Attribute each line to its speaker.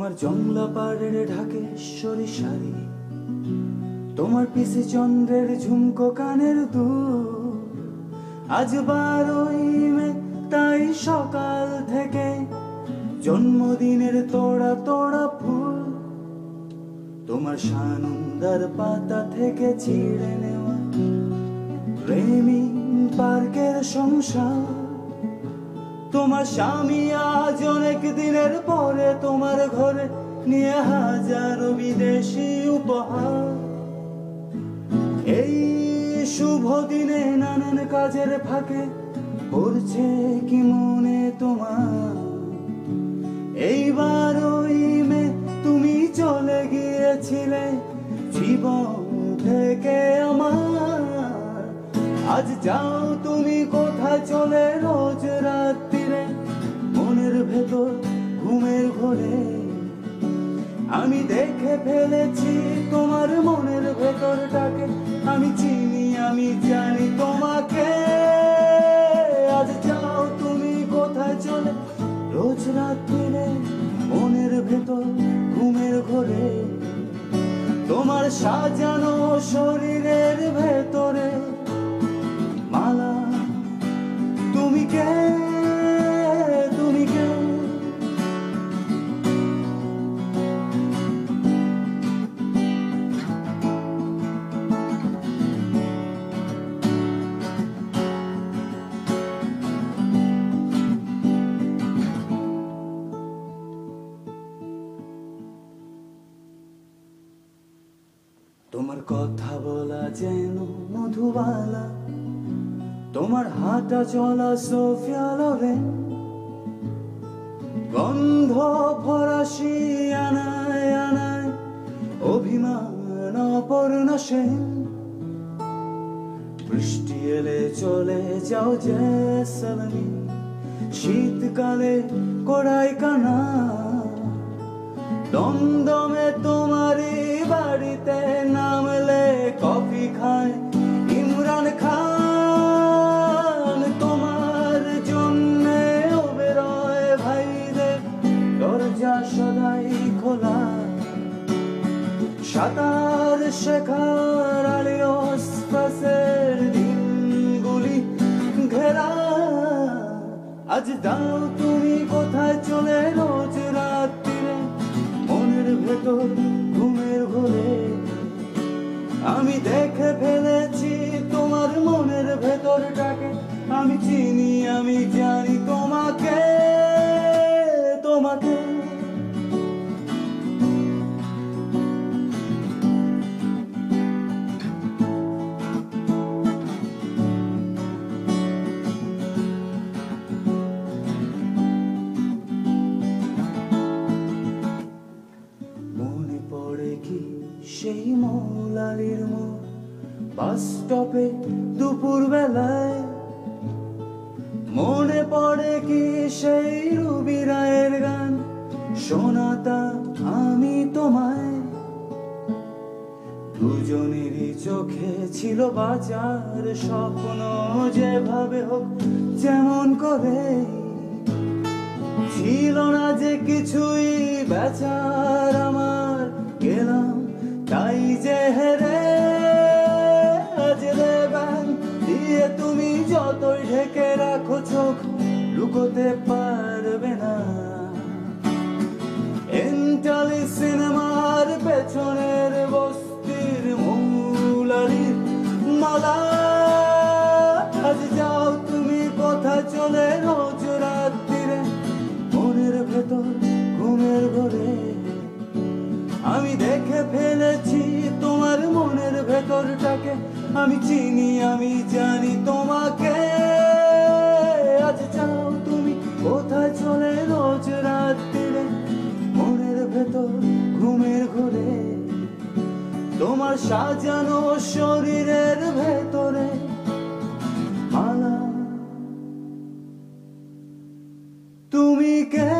Speaker 1: তোমার জংলা পাড়ের ঢাকেশ্বরী শাড়ি, তোমার পিছে চন্দ্রের ঝুমকো কানের দুল। আজ 12ই মে, তাই সকাল থেকে জন্মদিনের তোড়া তোড়া ফুল তোমার সানন্দার পাতা থেকে ছিঁড়ে নেওয়া রেমিং পার্কের সংসার। তোমার স্বামী আজ অনেক দিনের পরে তোমার ঘরে নিয়ে হাজারো বিদেশি উপহার। এই শুভ দিনে নানান কাজের ফাঁকে পড়ছে কি মনে তোমার? এইবারই মে তুমি চলে গিয়েছিলে জীবন থেকে আমার। আজ যাও তুমি কোথায় চলে রোজ রাত্রিরে মনের ভেতর ঘুমের ঘোরে। আমি দেখে ফেলেছি তোমার মনের ভেতরটাকে, আমি চিনি আমি জানি তোমাকে। আজ যাও তুমি কোথায় চলে রোজ রাত্রিরে মনের ভেতর ঘুমের ঘোরে। তোমার সাজানো শরীরের ভেতরে মালা, তুমি কে? তুমি কে? তোমার কথা বলা যেন মধুবালা, তোমার হাঁটা চলা সোফিয়া লোরেন, গন্ধ ফরাসি আনায় আনায় অভিমান অপর্ণা সেন। বৃষ্টি এলে চলে যাও জেসালমি, শীতকালে কড়াই কানা। দমদমে তোমারই বাড়িতে নামলে কফি খায় ইমরান খান। তোমার জন্যে বেরোয় ভাইদের দরজা সদাই খোলা। সাঁতার শেখার আলিয়স পাশের দিনগুলি ঘেরা। আজ দাও তুমি কোথায় চলে রোজ রাত্রিরে মনের ভেতর ঘুমের ঘোরে। আমি দেখে ফেলেছি তোমার মনের ভেতরটাকে, আমি চিনি আমি জানি তোমাকে। তোমাকে মনে পড়ে কি সেই মৌলালির মোড় বাস স্টপে দুপুর বেলায়? মনে পড়ে কি সেই রুবি রায়ের গান শোনাতা আমি তোমায়? দুজনেরই চোখে ছিল বাঁচার স্বপ্ন, যেভাবে হোক যেমন করে। ছিল না যে কিছুই বেচার আমার, গেলাম তাই যে হেরে। আজ দেবান দিয়ে তুমি যতই ঢেকে রাখো চোখ লুকোতে পারবে না। এন্টালি সিনেমার পেছনের বস্তির মৌলালির মালা। আজ যাও তুমি কোথায় চলে রোজ রাত্রিরে মনের ভেতর ঘুমের ঘোরে। আমি দেখে ফেলেছি তোমার মনের ভেতরটাকে, আমি চিনি আমি জানি তোমাকে। আজ যাও তুমি কোথায় চলে রোজ রাত্রিরে মনের ভেতর ঘুমের ঘোরে। তোমার সাজানো শরীরের ভেতরে মালা, তুমি কে?